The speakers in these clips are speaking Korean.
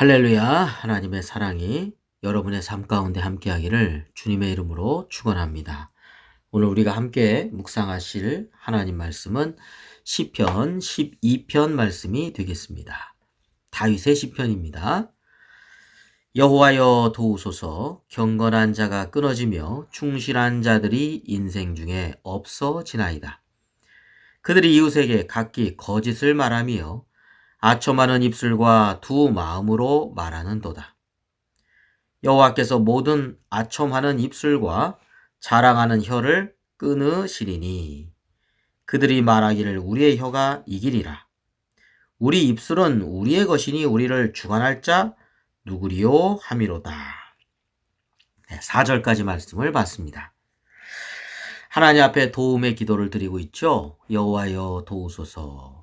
할렐루야, 하나님의 사랑이 여러분의 삶 가운데 함께하기를 주님의 이름으로 축원합니다. 오늘 우리가 함께 묵상하실 하나님 말씀은 시편 12편 말씀이 되겠습니다. 다윗의 시편입니다. 여호와여 도우소서. 경건한 자가 끊어지며 충실한 자들이 인생 중에 없어지나이다. 그들이 이웃에게 각기 거짓을 말하며 아첨하는 입술과 두 마음으로 말하는도다. 여호와께서 모든 아첨하는 입술과 자랑하는 혀를 끊으시리니 그들이 말하기를 우리의 혀가 이기리라. 우리 입술은 우리의 것이니 우리를 주관할 자 누구리요 함이로다. 4절까지 말씀을 봤습니다. 하나님 앞에 도움의 기도를 드리고 있죠. 여호와여 도우소서.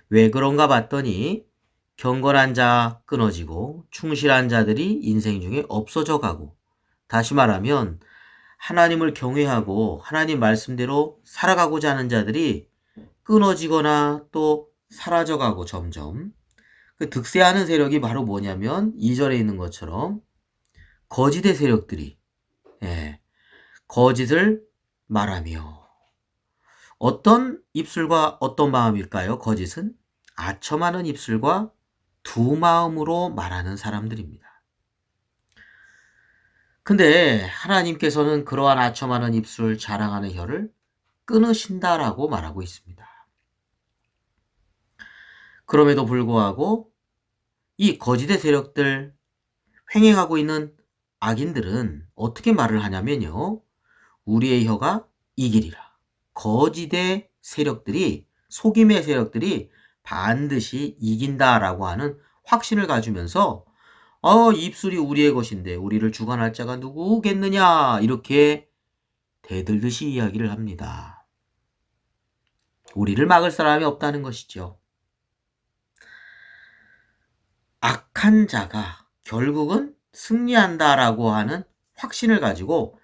왜 그런가 봤더니 경건한 자 끊어지고 충실한 자들이 인생 중에 없어져 가고, 다시 말하면 하나님을 경외하고 하나님 말씀대로 살아가고자 하는 자들이 끊어지거나 또 사라져가고 점점 그 득세하는 세력이 바로 뭐냐면 2절에 있는 것처럼 거짓의 세력들이 거짓을 말하며, 어떤 입술과 어떤 마음일까요? 거짓은 아첨하는 입술과 두 마음으로 말하는 사람들입니다. 근데 하나님께서는 그러한 아첨하는 입술, 자랑하는 혀를 끊으신다라고 말하고 있습니다. 그럼에도 불구하고 이 거짓의 세력들, 횡행하고 있는 악인들은 어떻게 말을 하냐면요. 우리의 혀가 이기리라. 거짓의 세력들이, 속임의 세력들이 반드시 이긴다라고 하는 확신을 가지면서 입술이 우리의 것인데 우리를 주관할 자가 누구겠느냐, 이렇게 대들듯이 이야기를 합니다. 우리를 막을 사람이 없다는 것이죠. 악한 자가 결국은 승리한다라고 하는 확신을 가지고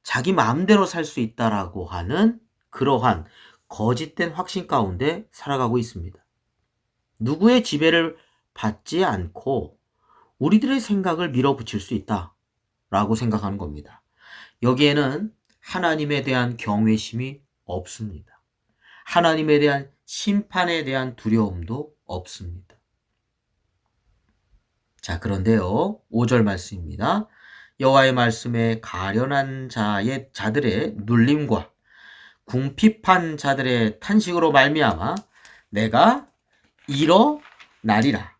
자기 마음대로 살 수 있다라고 하는 그러한 거짓된 확신 가운데 살아가고 있습니다. 누구의 지배를 받지 않고 우리들의 생각을 밀어붙일 수 있다라고 생각하는 겁니다. 여기에는 하나님에 대한 경외심이 없습니다. 하나님에 대한 심판에 대한 두려움도 없습니다. 자, 그런데요, 5절 말씀입니다. 여호와의 말씀에 가련한 자들의 눌림과 궁핍한 자들의 탄식으로 말미암아 내가 일어나리라.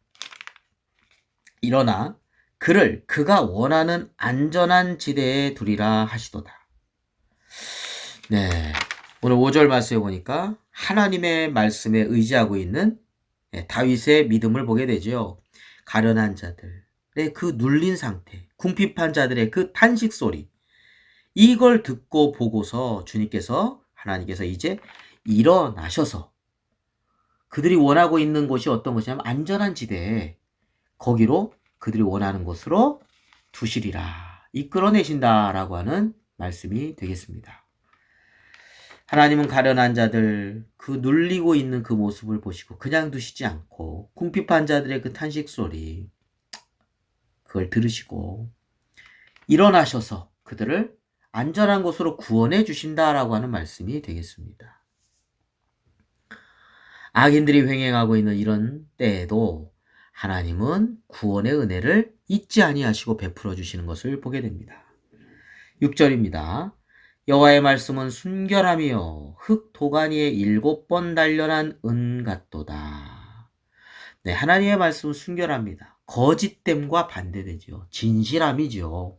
일어나 그를 그가 원하는 안전한 지대에 두리라 하시도다. 네, 오늘 5절 말씀에 보니까 하나님의 말씀에 의지하고 있는 다윗의 믿음을 보게 되죠. 가련한 자들의 그 눌린 상태, 궁핍한 자들의 그 탄식 소리, 이걸 듣고 보고서 하나님께서 이제 일어나셔서 그들이 원하고 있는 곳이 어떤 곳이냐면 안전한 지대에, 거기로 그들이 원하는 곳으로 두시리라, 이끌어내신다라고 하는 말씀이 되겠습니다. 하나님은 가련한 자들, 그 눌리고 있는 그 모습을 보시고 그냥 두시지 않고 궁핍한 자들의 그 탄식 소리, 그걸 들으시고 일어나셔서 그들을 안전한 곳으로 구원해 주신다라고 하는 말씀이 되겠습니다. 악인들이 횡행하고 있는 이런 때에도 하나님은 구원의 은혜를 잊지 아니하시고 베풀어 주시는 것을 보게 됩니다. 6절입니다. 여호와의 말씀은 순결하며 흙 도가니에 7번 단련한 은 같도다. 네, 하나님의 말씀은 순결합니다. 거짓됨과 반대되죠. 진실함이죠.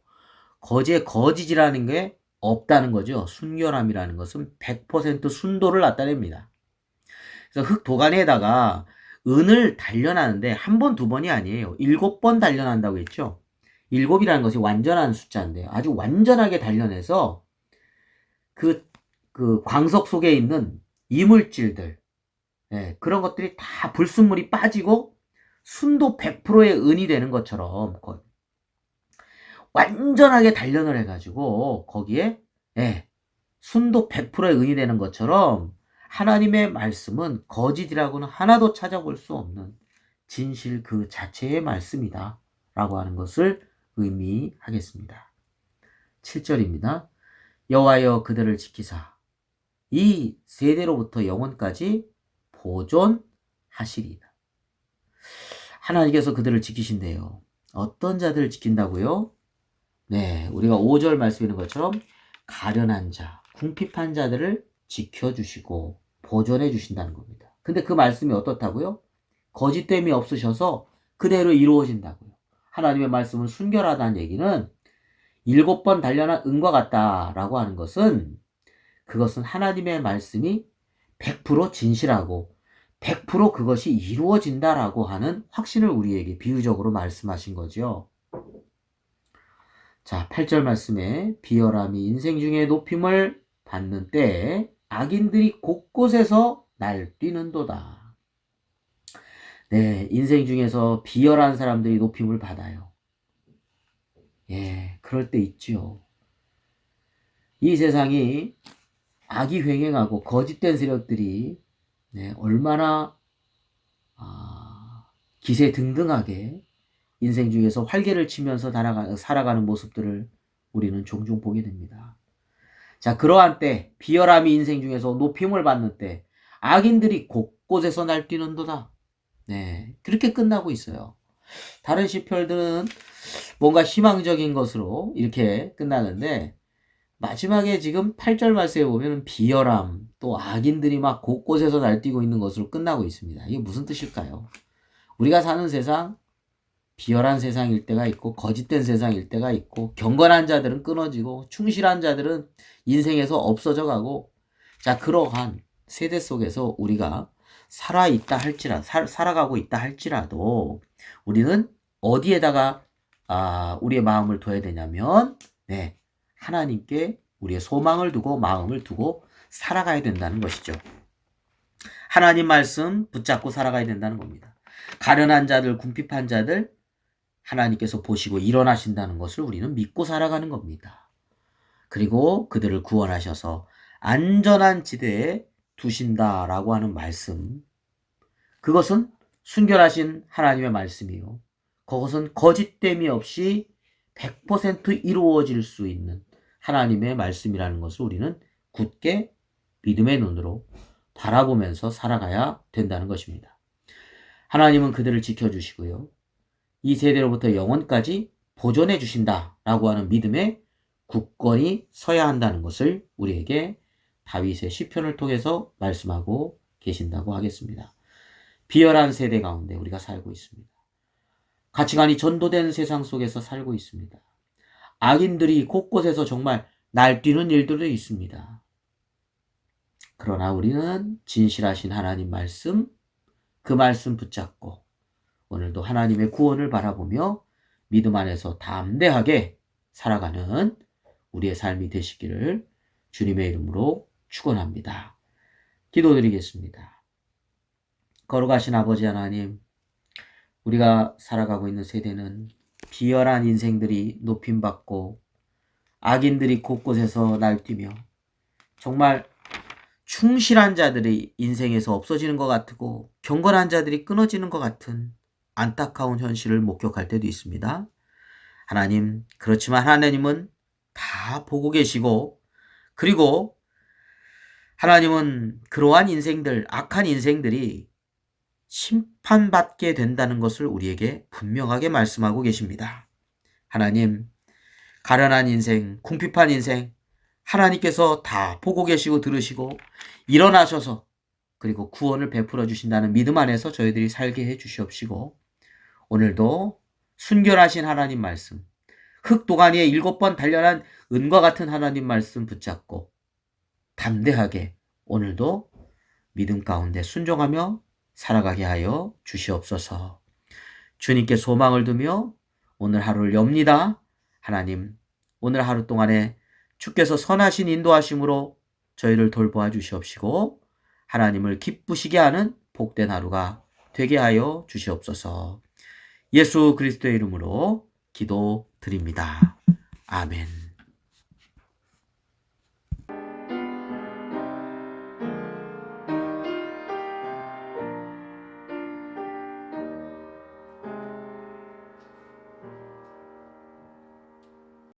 거짓이라는 게 없다는 거죠. 순결함이라는 것은 100% 순도를 나타냅니다. 그래서 흙 도가니에다가 은을 단련하는데 한 번, 두 번이 아니에요. 7번 단련한다고 했죠. 7이라는 것이 완전한 숫자인데 아주 완전하게 단련해서 그 광석 속에 있는 이물질들, 그런 것들이 다 불순물이 빠지고 순도 100%의 은이 되는 것처럼 완전하게 단련을 해가지고 거기에 순도 100%의 은이 되는 것처럼 하나님의 말씀은 거짓이라고는 하나도 찾아볼 수 없는 진실 그 자체의 말씀이다 라고 하는 것을 의미하겠습니다. 7절입니다. 여호와여 그들을 지키사 이 세대로부터 영원까지 보존하시리이다. 하나님께서 그들을 지키신대요. 어떤 자들을 지킨다고요? 네, 우리가 5절 말씀에 있는 것처럼 가련한 자, 궁핍한 자들을 지켜주시고 보존해 주신다는 겁니다. 근데 그 말씀이 어떻다고요? 거짓됨이 없으셔서 그대로 이루어진다고요. 하나님의 말씀은 순결하다는 얘기는 7번 단련한 은과 같다라고 하는 것은 그것은 하나님의 말씀이 100% 진실하고 100% 그것이 이루어진다라고 하는 확신을 우리에게 비유적으로 말씀하신 거죠. 자, 8절 말씀에 비열함이 인생 중에 높임을 받는 때에 악인들이 곳곳에서 날뛰는도다. 네, 인생 중에서 비열한 사람들이 높임을 받아요. 예, 그럴 때 있지요. 이 세상이 악이 횡행하고 거짓된 세력들이 얼마나 기세등등하게 인생 중에서 활개를 치면서 살아가는 모습들을 우리는 종종 보게 됩니다. 자, 그러한 때 비열함이 인생 중에서 높임을 받는 때 악인들이 곳곳에서 날뛰는도다. 네, 그렇게 끝나고 있어요. 다른 시편들은 뭔가 희망적인 것으로 이렇게 끝나는데 마지막에 지금 8절 말씀에 보면 비열함 또 악인들이 막 곳곳에서 날뛰고 있는 것으로 끝나고 있습니다. 이게 무슨 뜻일까요? 우리가 사는 세상 비열한 세상일 때가 있고 거짓된 세상일 때가 있고 경건한 자들은 끊어지고 충실한 자들은 인생에서 없어져 가고 자 그러한 세대 속에서 우리가 살아가고 있다 할지라도 우리는 어디에다가 우리의 마음을 둬야 되냐면 하나님께 우리의 소망을 두고 마음을 두고 살아가야 된다는 것이죠. 하나님 말씀 붙잡고 살아가야 된다는 겁니다. 가련한 자들, 궁핍한 자들 하나님께서 보시고 일어나신다는 것을 우리는 믿고 살아가는 겁니다. 그리고 그들을 구원하셔서 안전한 지대에 두신다라고 하는 말씀. 그것은 순결하신 하나님의 말씀이요. 그것은 거짓됨이 없이 100% 이루어질 수 있는 하나님의 말씀이라는 것을 우리는 굳게 믿음의 눈으로 바라보면서 살아가야 된다는 것입니다. 하나님은 그들을 지켜주시고요. 이 세대로부터 영원까지 보존해 주신다라고 하는 믿음에 굳건히 서야 한다는 것을 우리에게 다윗의 시편을 통해서 말씀하고 계신다고 하겠습니다. 비열한 세대 가운데 우리가 살고 있습니다. 가치관이 전도된 세상 속에서 살고 있습니다. 악인들이 곳곳에서 정말 날뛰는 일들도 있습니다. 그러나 우리는 진실하신 하나님 말씀, 그 말씀 붙잡고 오늘도 하나님의 구원을 바라보며 믿음 안에서 담대하게 살아가는 우리의 삶이 되시기를 주님의 이름으로 축원합니다. 기도드리겠습니다. 거룩하신 아버지 하나님, 우리가 살아가고 있는 세대는 비열한 인생들이 높임받고 악인들이 곳곳에서 날뛰며 정말 충실한 자들이 인생에서 없어지는 것 같고 경건한 자들이 끊어지는 것 같은 안타까운 현실을 목격할 때도 있습니다. 하나님, 그렇지만 하나님은 다 보고 계시고 그리고 하나님은 그러한 인생들, 악한 인생들이 심판받게 된다는 것을 우리에게 분명하게 말씀하고 계십니다. 하나님, 가련한 인생, 궁핍한 인생, 하나님께서 다 보고 계시고 들으시고 일어나셔서 그리고 구원을 베풀어 주신다는 믿음 안에서 저희들이 살게 해 주시옵시고 오늘도 순결하신 하나님 말씀, 흑도가니에 7번 단련한 은과 같은 하나님 말씀 붙잡고 담대하게 오늘도 믿음 가운데 순종하며 살아가게 하여 주시옵소서. 주님께 소망을 두며 오늘 하루를 엽니다. 하나님, 오늘 하루 동안에 주께서 선하신 인도하심으로 저희를 돌보아 주시옵시고 하나님을 기쁘시게 하는 복된 하루가 되게 하여 주시옵소서. 예수 그리스도의 이름으로 기도드립니다. 아멘.